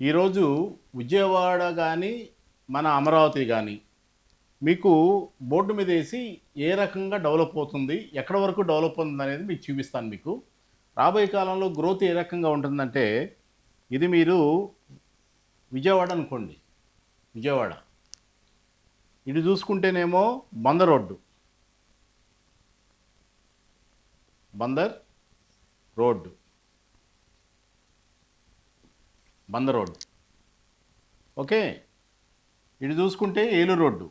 ఈరోజు విజయవాడ కానీ మన అమరావతి కానీ మీకు బోర్డు మీద వేసి ఏ రకంగా డెవలప్ అవుతుంది, ఎక్కడ వరకు డెవలప్ అవుతుంది అనేది మీకు చూపిస్తాను. మీకు రాబోయే కాలంలో గ్రోత్ ఏ రకంగా ఉంటుందంటే, ఇది మీరు విజయవాడ అనుకోండి. విజయవాడ ఇటు చూసుకుంటేనేమో Bandar road, Bandar road, Bandar road. Okay, ఇటు చూసుకుంటే ఏలూరు రోడ్డు,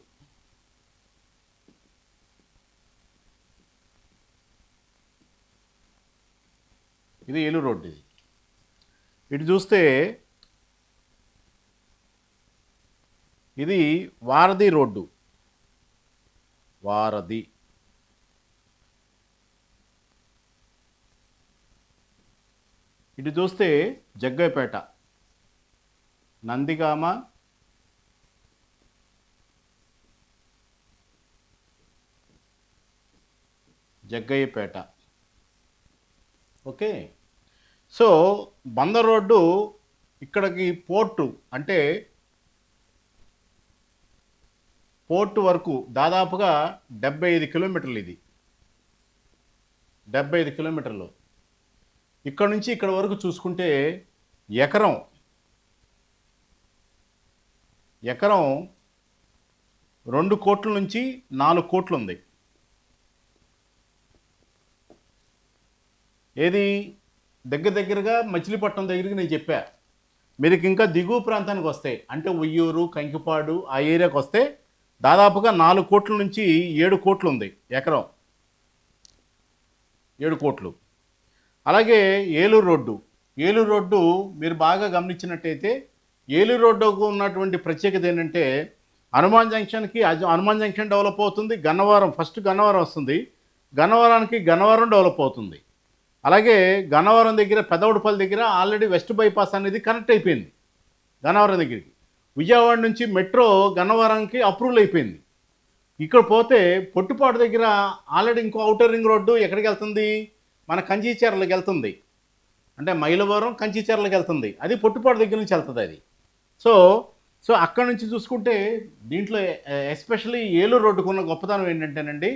ఇది ఏలూరు రోడ్డు. ఇది ఇటు చూస్తే ఇది వారధి రోడ్డు, వారధి. ఇటు చూస్తే Jaggayyapeta, Nandigama, Jaggayyapeta. Okay, so Bandar road ఇక్కడికి పోర్టు, అంటే పోర్టు వరకు దాదాపుగా 75 కిలోమీటర్లు. ఇది 75 కిలోమీటర్లు. ఇక్కడ నుంచి ఇక్కడ వరకు చూసుకుంటే ఎకరం ఎకరం 2 కోట్ల నుంచి 4 కోట్లు ఉంది. ఏది దగ్గర దగ్గరగా మచిలీపట్నం దగ్గరికి నేను చెప్పా. మీరు ఇంకా దిగువ ప్రాంతానికి వస్తే, అంటే ఉయ్యూరు, కంకిపాడు ఆ ఏరియాకి వస్తే దాదాపుగా 4 కోట్ల నుంచి 7 కోట్లు ఉంది ఎకరం, 7 కోట్లు. అలాగే ఏలూరు రోడ్డు, ఏలూరు రోడ్డు మీరు బాగా గమనించినట్టయితే ఏలూరు రోడ్డుకు ఉన్నటువంటి ప్రత్యేకత ఏంటంటే, హనుమాన్ జంక్షన్కి హనుమాన్ జంక్షన్ డెవలప్ అవుతుంది, గన్నవరం ఫస్ట్ గన్నవరం వస్తుంది, గన్నవరానికి గన్నవరం డెవలప్ అవుతుంది. అలాగే గన్నవరం దగ్గర పెదవుడుపల్లి దగ్గర ఆల్రెడీ వెస్ట్ బైపాస్ అనేది కనెక్ట్ అయిపోయింది గన్నవరం దగ్గరికి. విజయవాడ నుంచి మెట్రో గన్నవరంకి అప్రూవల్ అయిపోయింది. ఇక్కడ పోతే పొట్టుపాటు దగ్గర ఆల్రెడీ ఇంకో ఔటర్ రింగ్ రోడ్డు ఎక్కడికి వెళ్తుంది, మన కంచిచర్లకు వెళ్తుంది, అంటే మైలవరం కంచిచర్లకు వెళ్తుంది. అది పొట్టుపాటు దగ్గర నుంచి వెళ్తుంది అది. సో సో అక్కడ నుంచి చూసుకుంటే దీంట్లో ఎస్పెషల్లీ ఏలూరు రోడ్డుకు ఉన్న గొప్పతనం ఏంటంటేనండి,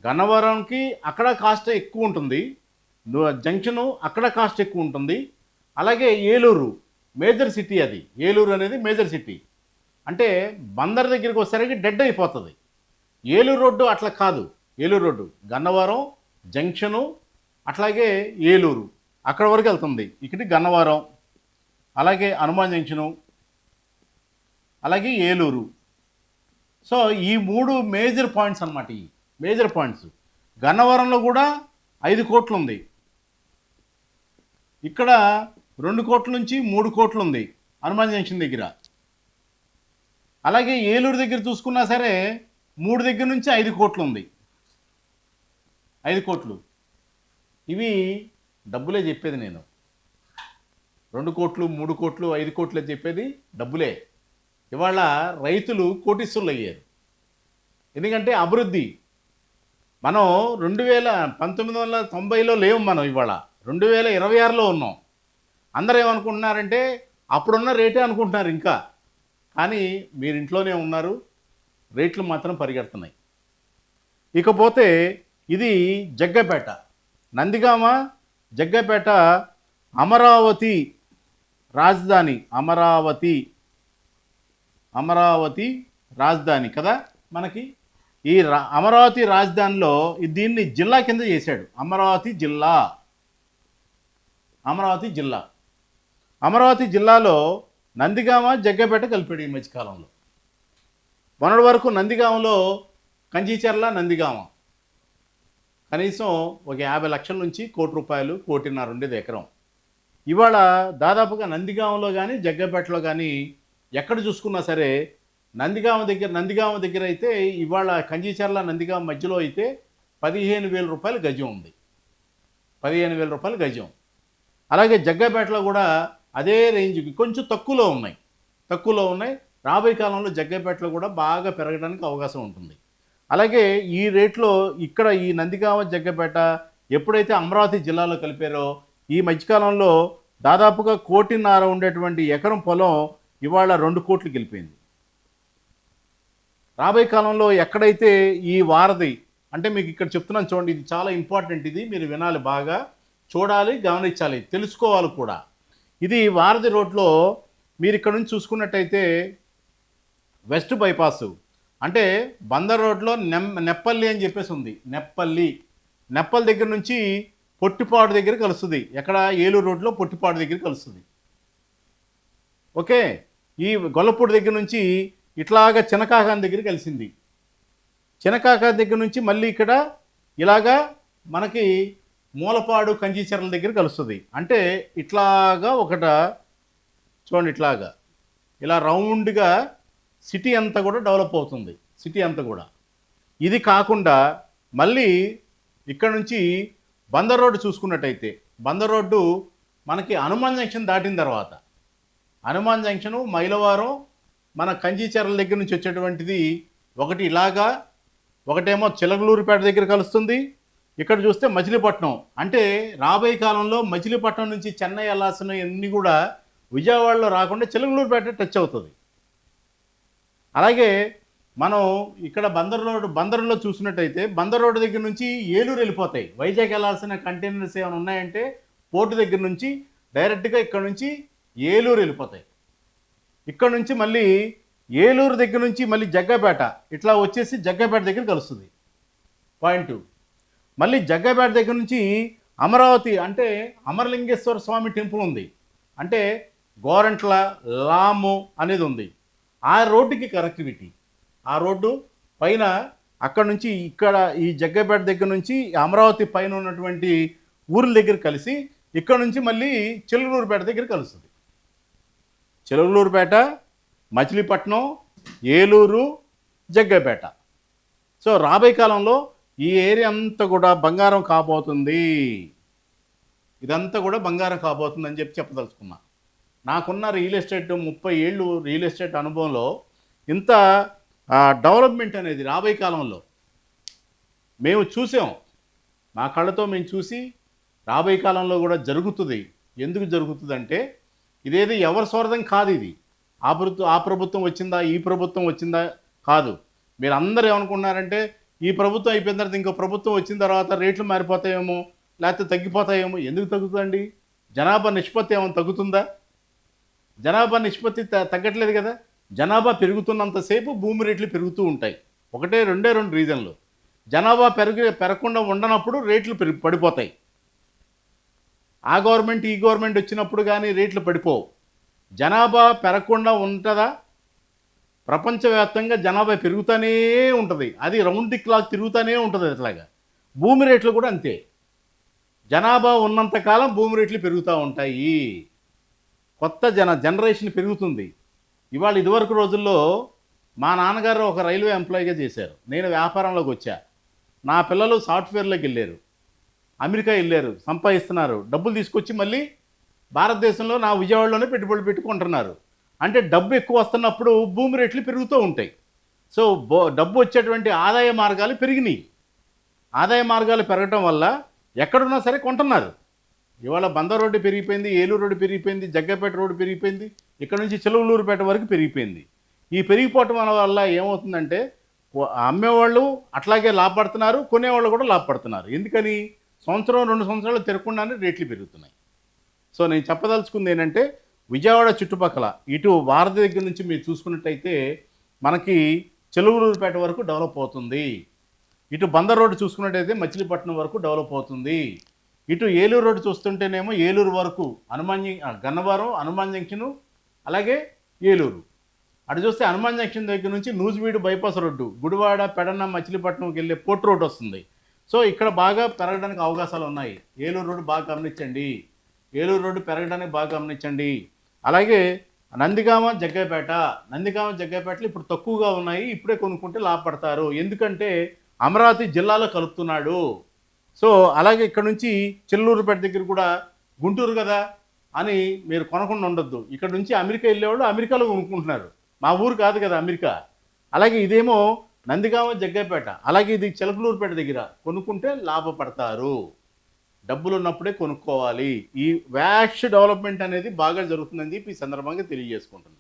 గన్నవరంకి అక్కడ కాస్ట్ ఎక్కువ ఉంటుంది, జంక్షను అక్కడ కాస్ట్ ఎక్కువ ఉంటుంది. అలాగే ఏలూరు మేజర్ సిటీ, అది ఏలూరు అనేది మేజర్ సిటీ. అంటే బందర్ దగ్గరికి వచ్చేసరికి డెడ్ అయిపోతుంది. ఏలూరు రోడ్డు అట్లా కాదు. ఏలూరు రోడ్డు గన్నవరం జంక్షను, అట్లాగే ఏలూరు అక్కడ వరకు వెళ్తుంది. ఇక్కడ గన్నవరం, అలాగే హనుమాన్ జంక్షను, అలాగే ఏలూరు. సో ఈ 3 మేజర్ పాయింట్స్ అన్నమాట. ఈ మేజర్ పాయింట్స్. గన్నవరంలో కూడా 5 కోట్లు ఉంది, ఇక్కడ 2 కోట్ల నుంచి 3 కోట్లు ఉంది హనుమాన్ జంక్షన్ దగ్గర. అలాగే ఏలూరు దగ్గర చూసుకున్నా సరే 3 దగ్గర నుంచి 5 కోట్లు ఉంది, 5 కోట్లు. ఇవి డబ్బులే చెప్పేది నేను. 2 కోట్లు 3 కోట్లు 5 కోట్లు చెప్పేది డబ్బులే. ఇవాళ రైతులు కోటీశ్వరులు అయ్యారు. ఎందుకంటే అభివృద్ధి. మనం 1990లో లేవు, మనం ఇవాళ 2026లో ఉన్నాం. అందరూ ఏమనుకుంటున్నారంటే అప్పుడున్న రేటే అనుకుంటున్నారు ఇంకా, కానీ మీరు ఇంట్లోనే ఉన్నారు, రేట్లు మాత్రం పరిగెడుతున్నాయి. ఇకపోతే ఇది జగ్గయ్యపేట, నందిగామ, జగ్గయ్యపేట, అమరావతి రాజధాని, అమరావతి రాజధాని కదా మనకి. ఈ అమరావతి రాజధానిలో దీన్ని జిల్లా కింద చేశాడు. అమరావతి జిల్లాలో నందిగామ, జగ్గయ్యపేట కలిపాడు ఈ మధ్యకాలంలో. మొన్నటి వరకు నందిగామలో కంచిచర్ల, నందిగామ కనీసం ఒక 50 లక్షల నుంచి ₹1 కోటి, 1.5 కోటి ఉండేది ఎకరం. ఇవాళ దాదాపుగా నందిగామలో కానీ జగ్గయ్యపేటలో కానీ ఎక్కడ చూసుకున్నా సరే, నందిగామ దగ్గర అయితే ఇవాళ కంచిచర్ల నందిగామ మధ్యలో అయితే ₹15,000 గజం ఉంది, ₹15,000 గజం. అలాగే జగ్గయ్యపేటలో కూడా అదే రేంజ్కి కొంచెం తక్కువలో ఉన్నాయి. రాబోయే కాలంలో జగ్గయ్యపేటలో కూడా బాగా పెరగడానికి అవకాశం ఉంటుంది. అలాగే ఈ రేట్లో ఇక్కడ ఈ నందిగామ, జగ్గయ్యపేట ఎప్పుడైతే అమరావతి జిల్లాలో కలిపారో ఈ మధ్యకాలంలో దాదాపుగా 1.5 కోటి ఉండేటువంటి ఎకరం పొలం ఇవాళ 2 కోట్లకి వెళ్ళిపోయింది. రాబోయే కాలంలో ఎక్కడైతే ఈ వారధి, అంటే మీకు ఇక్కడ చెప్తున్నాను చూడండి, ఇది చాలా ఇంపార్టెంట్, ఇది మీరు వినాలి, బాగా చూడాలి, గమనించాలి, తెలుసుకోవాలి కూడా. ఇది వారధి రోడ్లో మీరు ఇక్కడ నుంచి చూసుకున్నట్టయితే వెస్ట్ బైపాస్, అంటే బందర్ రోడ్లో నెప్పల్లి అని చెప్పేసి ఉంది. నెప్పల్ దగ్గర నుంచి పొట్టిపాడు దగ్గర కలుస్తుంది. ఎక్కడ? ఏలూరు రోడ్లో పొట్టిపాడు దగ్గర కలుస్తుంది. ఓకే, ఈ గొల్లపూడి దగ్గర నుంచి ఇట్లాగా చినకాకాని దగ్గర కలిసింది. చినకాకాని దగ్గర నుంచి మళ్ళీ ఇక్కడ ఇలాగా మనకి మూలపాడు కంచిచెర్ల దగ్గర కలుస్తుంది. అంటే ఇట్లాగా ఒకట చూడండి, ఇట్లాగా ఇలా రౌండ్గా సిటీ అంతా కూడా డెవలప్ అవుతుంది. సిటీ అంతా కూడా. ఇది కాకుండా మళ్ళీ ఇక్కడ నుంచి బందర్ రోడ్డు చూసుకున్నట్టయితే, బందర్ రోడ్డు మనకి హనుమాన్ జంక్షన్ దాటిన తర్వాత, హనుమాన్ జంక్షను మైలవారం మన కంచిచెర్ల దగ్గర నుంచి వచ్చేటువంటిది ఒకటి ఇలాగా, ఒకటేమో చిలకలూరుపేట దగ్గర కలుస్తుంది. ఇక్కడ చూస్తే మచిలీపట్నం, అంటే రాబోయే కాలంలో మచిలీపట్నం నుంచి చెన్నై వెళ్ళాల్సిన అన్నీ కూడా విజయవాడలో రాకుండా చిలకలూరుపేట టచ్ అవుతుంది. అలాగే మనం ఇక్కడ బందర్లో చూసినట్టయితే బందర్ రోడ్డు దగ్గర నుంచి ఏలూరు వెళ్ళిపోతాయి. వైజాగ్ వెళ్ళాల్సిన కంటైనర్స్ ఏమైనా ఉన్నాయంటే పోర్టు దగ్గర నుంచి డైరెక్ట్గా ఇక్కడ నుంచి ఏలూరు వెళ్ళిపోతాయి. ఇక్కడ నుంచి మళ్ళీ ఏలూరు దగ్గర నుంచి మళ్ళీ జగ్గపేట ఇట్లా వచ్చేసి జగ్గపేట దగ్గర కలుస్తుంది. పాయింట్. మళ్ళీ జగ్గపేట దగ్గర నుంచి అమరావతి, అంటే అమరలింగేశ్వర స్వామి టెంపుల్ ఉంది, అంటే గోరంట్ల లాము అనేది ఉంది. ఆ రోడ్డుకి కనెక్టివిటీ, ఆ రోడ్డు పైన అక్కడ నుంచి ఇక్కడ ఈ జగ్గపేట దగ్గర నుంచి అమరావతి పైన ఉన్నటువంటి ఊర్ల దగ్గర కలిసి ఇక్కడ నుంచి మళ్ళీ చిలకలూరుపేట దగ్గర కలుస్తుంది. చిలకలూరుపేట, మచిలీపట్నం, ఏలూరు, జగ్గపేట. సో రాబోయే కాలంలో ఈ ఏరియా అంతా కూడా బంగారం కాబోతుంది. ఇదంతా కూడా బంగారం కాబోతుందని చెప్పదలుచుకున్నా. నాకున్న రియల్ ఎస్టేట్ 30 ఏళ్ళు రియల్ ఎస్టేట్ అనుభవంలో ఇంత డెవలప్మెంట్ అనేది రాబోయే కాలంలో మేము చూసాం, మా కళ్ళతో మేము చూసి రాబోయే కాలంలో కూడా జరుగుతుంది. ఎందుకు జరుగుతుందంటే ఇదేది ఎవరి స్వార్థం కాదు. ఇది ఆ ప్రభుత్వం వచ్చిందా, ఈ ప్రభుత్వం వచ్చిందా కాదు. మీరు అందరూ ఏమనుకున్నారంటే ఈ ప్రభుత్వం అయిపోయిన తర్వాత ఇంకో ప్రభుత్వం వచ్చిన తర్వాత రేట్లు మారిపోతాయేమో, లేకపోతే తగ్గిపోతాయేమో. ఎందుకు తగ్గుతుందండి? జనాభా నిష్పత్తి ఏమైనా తగ్గుతుందా? జనాభా నిష్పత్తి తగ్గట్లేదు కదా. జనాభా పెరుగుతున్నంతసేపు భూమి రేట్లు పెరుగుతూ ఉంటాయి. రెండే రెండు రీజన్లు. జనాభా పెరగకుండా ఉండనప్పుడు రేట్లు పడిపోతాయి. ఆ గవర్నమెంట్ ఈ గవర్నమెంట్ వచ్చినప్పుడు కానీ రేట్లు పడిపోవు. జనాభా పెరగకుండా ఉంటుందా? ప్రపంచవ్యాప్తంగా జనాభా పెరుగుతూనే ఉంటుంది. అది రౌండ్ ది క్లాక్ తిరుగుతూనే ఉంటుంది. అట్లాగా భూమి రేట్లు కూడా అంతే. జనాభా ఉన్నంతకాలం భూమి రేట్లు పెరుగుతూ ఉంటాయి. కొత్త జనరేషన్ పెరుగుతుంది. ఇదివరకు రోజుల్లో మా నాన్నగారు ఒక రైల్వే ఎంప్లాయీగా చేశారు. నేను వ్యాపారంలోకి వచ్చా. నా పిల్లలు సాఫ్ట్వేర్లోకి వెళ్ళారు, అమెరికా వెళ్ళారు, సంపాదిస్తున్నారు, డబ్బులు తీసుకొచ్చి మళ్ళీ భారతదేశంలో నా విజయవాడలోనే పెట్టుబడులు పెట్టుకుంటున్నారు. అంటే డబ్బు ఎక్కువ వస్తున్నప్పుడు భూమి రేట్లు పెరుగుతూ ఉంటాయి. సో డబ్బు వచ్చేటువంటి ఆదాయ మార్గాలు పెరిగినాయి. ఆదాయ మార్గాలు పెరగటం వల్ల ఎక్కడున్నా సరే కొంటున్నారు. ఇవాళ బందర్ రోడ్డు పెరిగిపోయింది, ఏలూరు రోడ్డు పెరిగిపోయింది, జగ్గపేట రోడ్డు పెరిగిపోయింది, ఇక్కడ నుంచి చిలకలూరుపేట వరకు పెరిగిపోయింది. ఈ పెరిగిపోవటం వల్ల ఏమవుతుందంటే అమ్మేవాళ్ళు అట్లాగే లాభపడుతున్నారు, కొనేవాళ్ళు కూడా లాభపడుతున్నారు. ఎందుకని? సంవత్సరం 2 సంవత్సరాలు తిరగకుండానే రేట్లు పెరుగుతున్నాయి. సో నేను చెప్పదలుచుకుంది ఏంటంటే విజయవాడ చుట్టుపక్కల ఇటు వారధి దగ్గర నుంచి మీరు చూసుకున్నట్టయితే మనకి చిలకలూరుపేట వరకు డెవలప్ అవుతుంది. ఇటు బందర్ రోడ్డు చూసుకున్నట్టయితే మచిలీపట్నం వరకు డెవలప్ అవుతుంది. ఇటు ఏలూరు రోడ్డు చూస్తుంటేనేమో ఏలూరు వరకు గన్నవరం, హనుమాన్ జంక్షను, అలాగే ఏలూరు. అటు చూస్తే హనుమాన్ జంక్షన్ దగ్గర నుంచి నూజివీడు బైపాస్ రోడ్డు, గుడివాడ, పెడన్న, మచిలీపట్నంకి వెళ్ళే పోర్ట్ రోడ్ వస్తుంది. సో ఇక్కడ బాగా పెరగడానికి అవకాశాలు ఉన్నాయి. ఏలూరు రోడ్డు బాగా గమనించండి. ఏలూరు రోడ్డు పెరగడానికి బాగా గమనించండి. అలాగే నందిగామ, జగ్గపేటలు ఇప్పుడు తక్కువగా ఉన్నాయి. ఇప్పుడే కొనుక్కుంటే లాభపడతారు. ఎందుకంటే అమరావతి జిల్లాలో కలుపుతున్నాడు. సో అలాగే ఇక్కడ నుంచి చిల్లూరుపేట దగ్గర కూడా గుంటూరు కదా అని మీరు కొనకుండా ఉండొద్దు. ఇక్కడ నుంచి అమెరికా వెళ్ళేవాళ్ళు అమెరికాలో కొనుక్కుంటున్నారు. మా ఊరు కాదు కదా అమెరికా. అలాగే ఇదేమో నందిగామ, జగ్గపేట, అలాగే ఇది చిలకలూరుపేట దగ్గర కొనుక్కుంటే లాభపడతారు. డబ్బులు ఉన్నప్పుడే కొనుక్కోవాలి. ఈ వ్యాష్ డెవలప్మెంట్ అనేది బాగా జరుగుతుందని చెప్పి ఈ సందర్భంగా తెలియజేసుకుంటున్నాను.